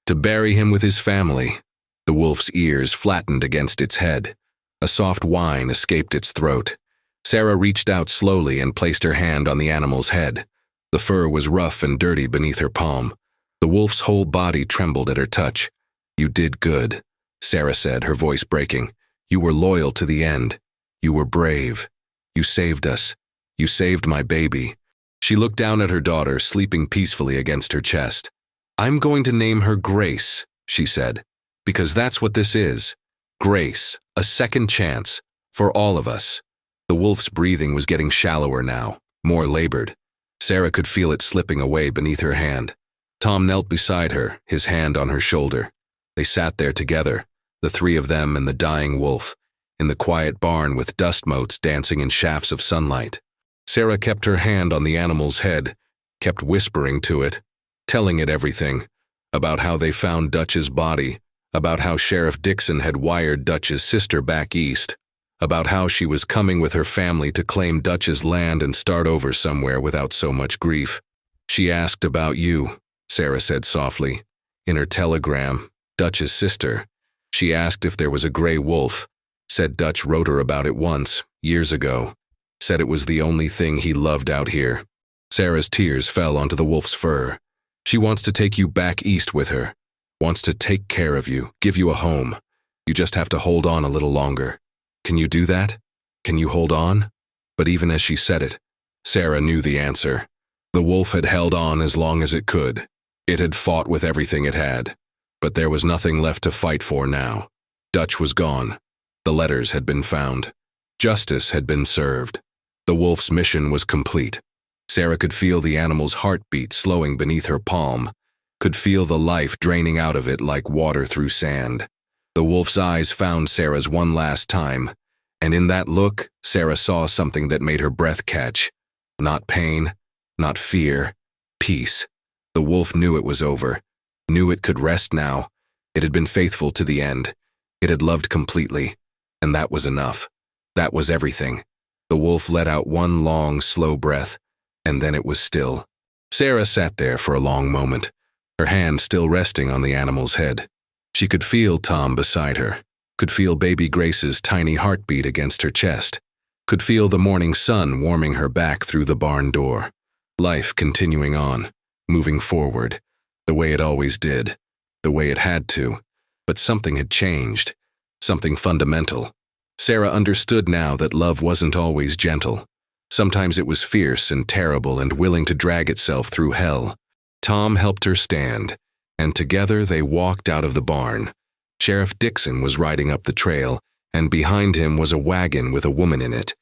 to bury him with his family. The wolf's ears flattened against its head. A soft whine escaped its throat. Sarah reached out slowly and placed her hand on the animal's head. The fur was rough and dirty beneath her palm. The wolf's whole body trembled at her touch. You did good, Sarah said, her voice breaking. You were loyal to the end. You were brave. You saved us. You saved my baby. She looked down at her daughter, sleeping peacefully against her chest. I'm going to name her Grace, she said, because that's what this is. Grace, a second chance, for all of us. The wolf's breathing was getting shallower now, more labored. Sarah could feel it slipping away beneath her hand. Tom knelt beside her, his hand on her shoulder. They sat there together, the three of them and the dying wolf, in the quiet barn with dust motes dancing in shafts of sunlight. Sarah kept her hand on the animal's head, kept whispering to it, telling it everything, about how they found Dutch's body, about how Sheriff Dixon had wired Dutch's sister back east, about how she was coming with her family to claim Dutch's land and start over somewhere without so much grief. She asked about you, Sarah said softly. In her telegram, Dutch's sister, she asked if there was a gray wolf, said Dutch wrote her about it once, years ago, said it was the only thing he loved out here. Sarah's tears fell onto the wolf's fur. She wants to take you back east with her, wants to take care of you, give you a home. You just have to hold on a little longer. Can you do that? Can you hold on? But even as she said it, Sarah knew the answer. The wolf had held on as long as it could. It had fought with everything it had. But there was nothing left to fight for now. Dutch was gone. The letters had been found. Justice had been served. The wolf's mission was complete. Sarah could feel the animal's heartbeat slowing beneath her palm, could feel the life draining out of it like water through sand. The wolf's eyes found Sarah's one last time, and in that look, Sarah saw something that made her breath catch. Not pain, not fear, peace. The wolf knew it was over, knew it could rest now. It had been faithful to the end. It had loved completely, and that was enough. That was everything. The wolf let out one long, slow breath, and then it was still. Sarah sat there for a long moment, her hand still resting on the animal's head. She could feel Tom beside her, could feel baby Grace's tiny heartbeat against her chest, could feel the morning sun warming her back through the barn door. Life continuing on, moving forward, the way it always did, the way it had to. But something had changed, something fundamental. Sarah understood now that love wasn't always gentle. Sometimes it was fierce and terrible and willing to drag itself through hell. Tom helped her stand, and together they walked out of the barn. Sheriff Dixon was riding up the trail, and behind him was a wagon with a woman in it.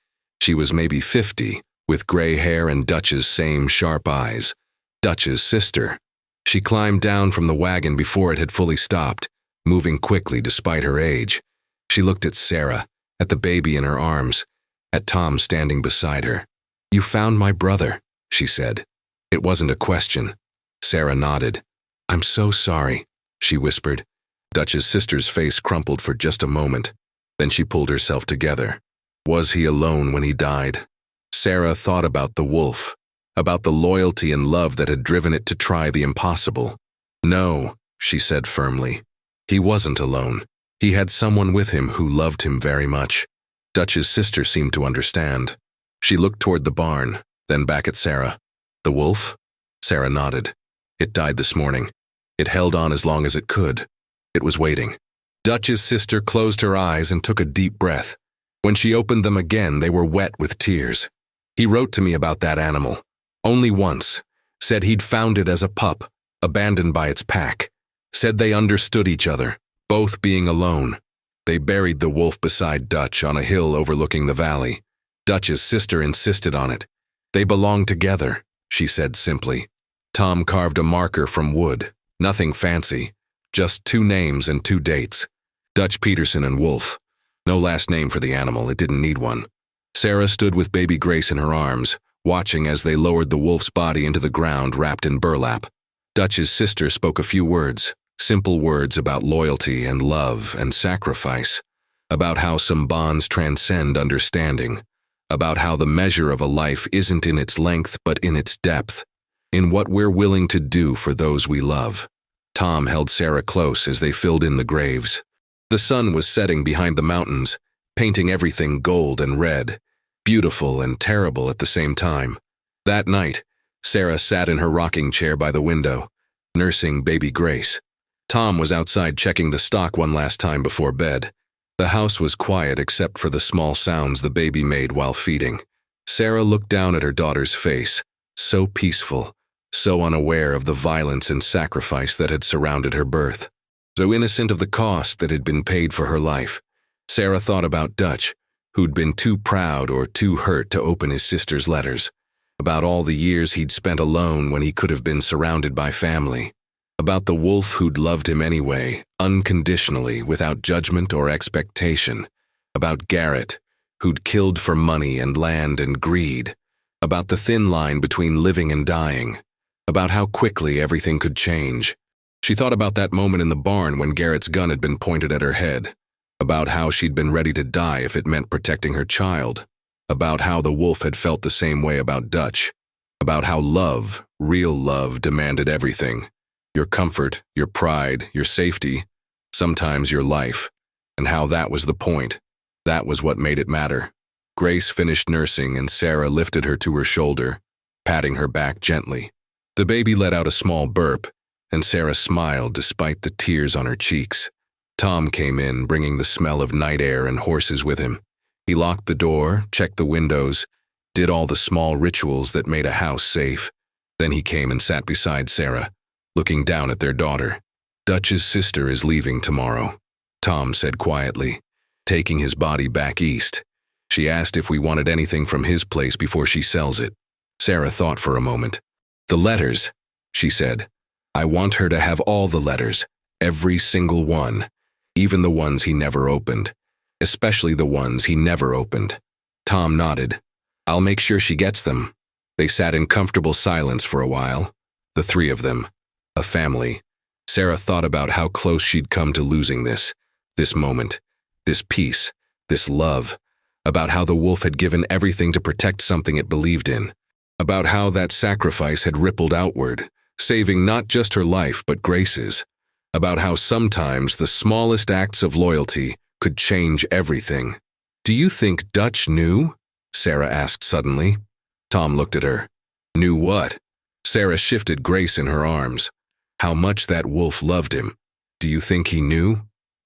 She was maybe 50, with gray hair and Dutch's same sharp eyes. Dutch's sister. She climbed down from the wagon before it had fully stopped, moving quickly despite her age. She looked at Sarah, at the baby in her arms, at Tom standing beside her. "You found my brother," she said. It wasn't a question. Sarah nodded. "I'm so sorry," she whispered. Dutch's sister's face crumpled for just a moment. Then she pulled herself together. Was he alone when he died? Sarah thought about the wolf, about the loyalty and love that had driven it to try the impossible. "No," she said firmly. He wasn't alone. He had someone with him who loved him very much. Dutch's sister seemed to understand. She looked toward the barn, then back at Sarah. "The wolf?" Sarah nodded. "It died this morning. It held on as long as it could. It was waiting." Dutch's sister closed her eyes and took a deep breath. When she opened them again, they were wet with tears. "He wrote to me about that animal. Only once. Said he'd found it as a pup, abandoned by its pack. Said they understood each other, both being alone. They buried the wolf beside Dutch on a hill overlooking the valley. Dutch's sister insisted on it. They belonged together," she said simply. Tom carved a marker from wood. Nothing fancy. Just 2 names and 2 dates. Dutch Peterson and Wolf. No last name for the animal, it didn't need one. Sarah stood with baby Grace in her arms, watching as they lowered the wolf's body into the ground wrapped in burlap. Dutch's sister spoke a few words, simple words about loyalty and love and sacrifice, about how some bonds transcend understanding, about how the measure of a life isn't in its length but in its depth, in what we're willing to do for those we love. Tom held Sarah close as they filled in the graves. The sun was setting behind the mountains, painting everything gold and red, beautiful and terrible at the same time. That night, Sarah sat in her rocking chair by the window, nursing baby Grace. Tom was outside checking the stock one last time before bed. The house was quiet except for the small sounds the baby made while feeding. Sarah looked down at her daughter's face, so peaceful, so unaware of the violence and sacrifice that had surrounded her birth, so innocent of the cost that had been paid for her life. Sarah thought about Dutch, who'd been too proud or too hurt to open his sister's letters, about all the years he'd spent alone when he could have been surrounded by family, about the wolf who'd loved him anyway, unconditionally, without judgment or expectation, about Garrett, who'd killed for money and land and greed, about the thin line between living and dying, about how quickly everything could change. She thought about that moment in the barn when Garrett's gun had been pointed at her head, about how she'd been ready to die if it meant protecting her child, about how the wolf had felt the same way about Dutch, about how love, real love, demanded everything. Your comfort, your pride, your safety, sometimes your life, and how that was the point. That was what made it matter. Grace finished nursing and Sarah lifted her to her shoulder, patting her back gently. The baby let out a small burp, and Sarah smiled despite the tears on her cheeks. Tom came in, bringing the smell of night air and horses with him. He locked the door, checked the windows, did all the small rituals that made a house safe. Then he came and sat beside Sarah, looking down at their daughter. "Dutch's sister is leaving tomorrow," Tom said quietly, taking his body back east. "She asked if we wanted anything from his place before she sells it." Sarah thought for a moment. "The letters," she said. "I want her to have all the letters, every single one, even the ones he never opened, especially the ones he never opened." Tom nodded. "I'll make sure she gets them." They sat in comfortable silence for a while, the 3 of them, a family. Sarah thought about how close she'd come to losing this moment, this peace, this love, about how the wolf had given everything to protect something it believed in, about how that sacrifice had rippled outward, saving not just her life but Grace's, about how sometimes the smallest acts of loyalty could change everything. "Do you think Dutch knew?" Sarah asked suddenly. Tom looked at her. "Knew what?" Sarah shifted Grace in her arms. "How much that wolf loved him. Do you think he knew?"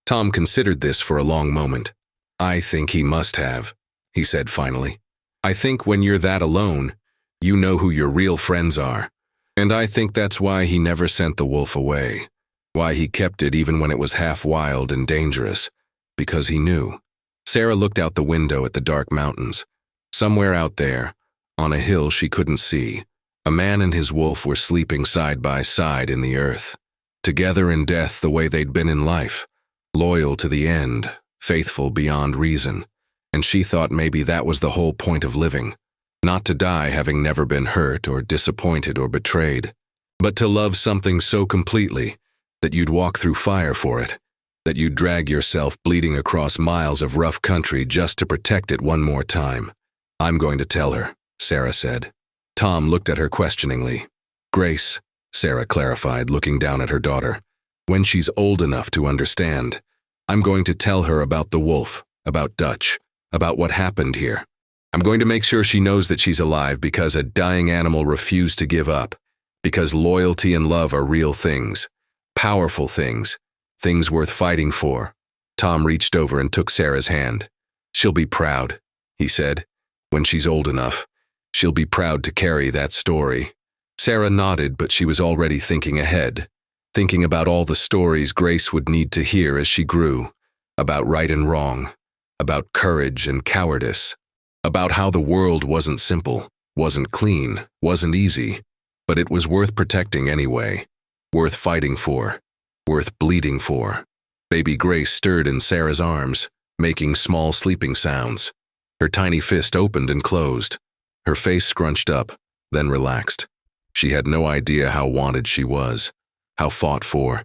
Tom considered this for a long moment. "I think he must have," he said finally. "I think when you're that alone, you know who your real friends are. And I think that's why he never sent the wolf away. Why he kept it even when it was half wild and dangerous. Because he knew." Sarah looked out the window at the dark mountains. Somewhere out there, on a hill she couldn't see, a man and his wolf were sleeping side by side in the earth. Together in death the way they'd been in life. Loyal to the end, faithful beyond reason. And she thought maybe that was the whole point of living. Not to die having never been hurt or disappointed or betrayed, but to love something so completely that you'd walk through fire for it, that you'd drag yourself bleeding across miles of rough country just to protect it one more time. "I'm going to tell her," Sarah said. Tom looked at her questioningly. "Grace," Sarah clarified, looking down at her daughter, "when she's old enough to understand, I'm going to tell her about the wolf, about Dutch, about what happened here. I'm going to make sure she knows that she's alive because a dying animal refused to give up, because loyalty and love are real things, powerful things, things worth fighting for." Tom reached over and took Sarah's hand. "She'll be proud," he said. "When she's old enough, she'll be proud to carry that story." Sarah nodded, but she was already thinking ahead, thinking about all the stories Grace would need to hear as she grew, about right and wrong, about courage and cowardice, about how the world wasn't simple, wasn't clean, wasn't easy, but it was worth protecting anyway, worth fighting for, worth bleeding for. Baby Grace stirred in Sarah's arms, making small sleeping sounds. Her tiny fist opened and closed. Her face scrunched up, then relaxed. She had no idea how wanted she was, how fought for,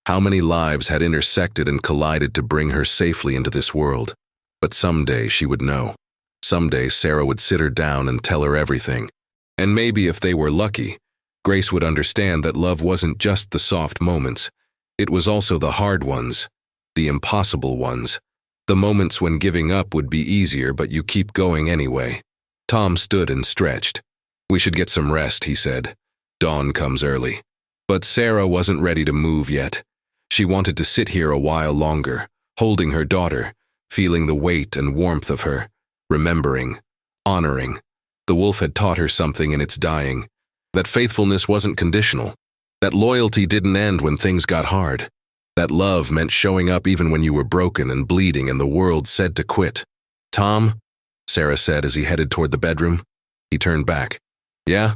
how many lives had intersected and collided to bring her safely into this world. But someday she would know. Someday Sarah would sit her down and tell her everything. And maybe if they were lucky, Grace would understand that love wasn't just the soft moments. It was also the hard ones, the impossible ones, the moments when giving up would be easier but you keep going anyway. Tom stood and stretched. "We should get some rest," he said. "Dawn comes early." But Sarah wasn't ready to move yet. She wanted to sit here a while longer, holding her daughter, feeling the weight and warmth of her, remembering, honoring. The wolf had taught her something in its dying, that faithfulness wasn't conditional, that loyalty didn't end when things got hard, that love meant showing up even when you were broken and bleeding and the world said to quit. "Tom," Sarah said as he headed toward the bedroom. He turned back. "Yeah?"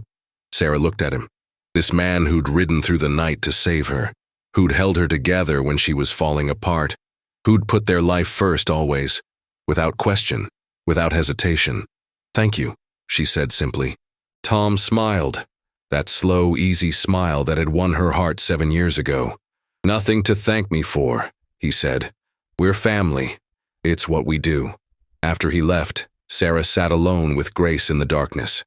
Sarah looked at him. This man who'd ridden through the night to save her, who'd held her together when she was falling apart, who'd put their life first always, without question, without hesitation. "Thank you," she said simply. Tom smiled, that slow, easy smile that had won her heart 7 years ago. "Nothing to thank me for," he said. "We're family. It's what we do." After he left, Sarah sat alone with Grace in the darkness.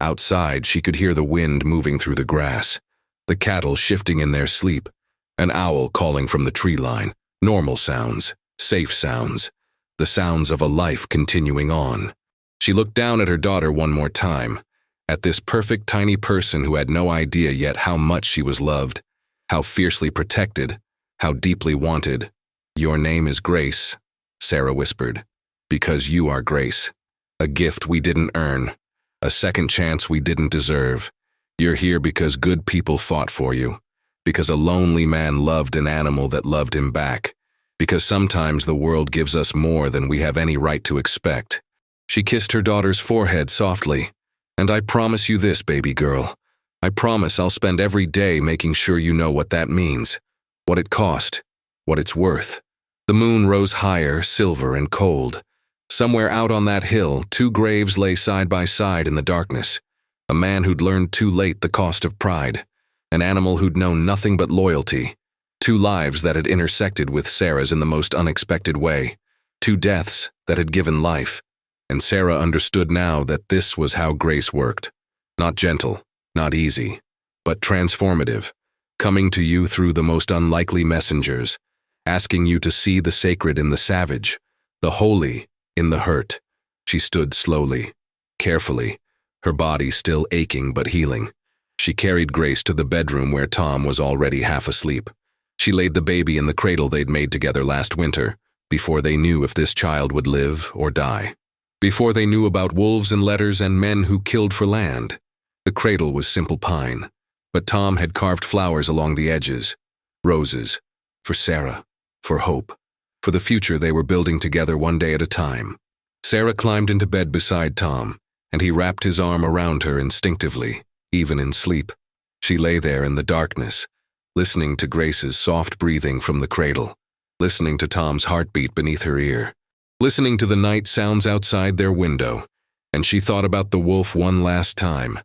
Outside, she could hear the wind moving through the grass, the cattle shifting in their sleep, an owl calling from the tree line, normal sounds, safe sounds, the sounds of a life continuing on. She looked down at her daughter one more time, at this perfect tiny person who had no idea yet how much she was loved, how fiercely protected, how deeply wanted. "Your name is Grace," Sarah whispered, "because you are Grace, a gift we didn't earn, a second chance we didn't deserve. You're here because good people fought for you, because a lonely man loved an animal that loved him back, because sometimes the world gives us more than we have any right to expect." She kissed her daughter's forehead softly. "And I promise you this, baby girl. I promise I'll spend every day making sure you know what that means, what it cost, what it's worth." The moon rose higher, silver and cold. Somewhere out on that hill, 2 graves lay side by side in the darkness. A man who'd learned too late the cost of pride, an animal who'd known nothing but loyalty, 2 lives that had intersected with Sarah's in the most unexpected way, 2 deaths that had given life. And Sarah understood now that this was how grace worked. Not gentle, not easy, but transformative. coming to you through the most unlikely messengers, asking you to see the sacred in the savage, the holy in the hurt. She stood slowly, carefully, her body still aching but healing. She carried Grace to the bedroom where Tom was already half asleep. She laid the baby in the cradle they'd made together last winter, before they knew if this child would live or die. Before they knew about wolves and letters and men who killed for land. The cradle was simple pine, but Tom had carved flowers along the edges. Roses. For Sarah. For hope. For the future they were building together one day at a time. Sarah climbed into bed beside Tom, and he wrapped his arm around her instinctively, even in sleep. She lay there in the darkness, listening to Grace's soft breathing from the cradle, listening to Tom's heartbeat beneath her ear, listening to the night sounds outside their window, and she thought about the wolf one last time,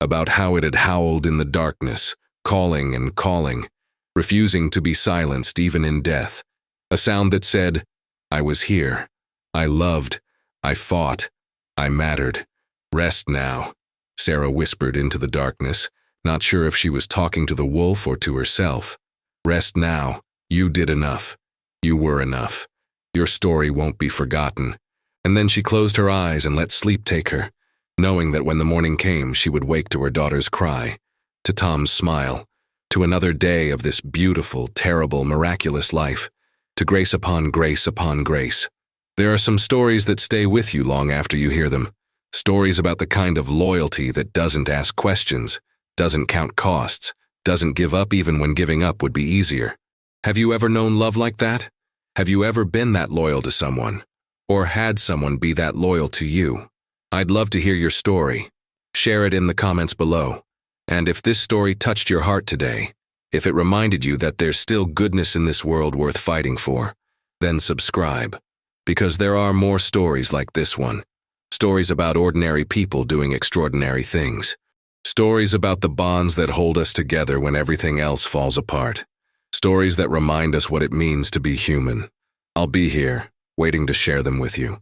about how it had howled in the darkness, calling and calling, refusing to be silenced even in death, a sound that said, "I was here, I loved, I fought, I mattered. Rest now," Sarah whispered into the darkness, not sure if she was talking to the wolf or to herself. "Rest now, you did enough. You were enough. Your story won't be forgotten." And then she closed her eyes and let sleep take her, knowing that when the morning came she would wake to her daughter's cry, to Tom's smile, to another day of this beautiful, terrible, miraculous life, to grace upon grace upon grace. There are some stories that stay with you long after you hear them, stories about the kind of loyalty that doesn't ask questions, doesn't count costs, doesn't give up even when giving up would be easier. Have you ever known love like that? Have you ever been that loyal to someone? Or had someone be that loyal to you? I'd love to hear your story. Share it in the comments below. And if this story touched your heart today, if it reminded you that there's still goodness in this world worth fighting for, then subscribe. Because there are more stories like this one. Stories about ordinary people doing extraordinary things. Stories about the bonds that hold us together when everything else falls apart. Stories that remind us what it means to be human. I'll be here, waiting to share them with you.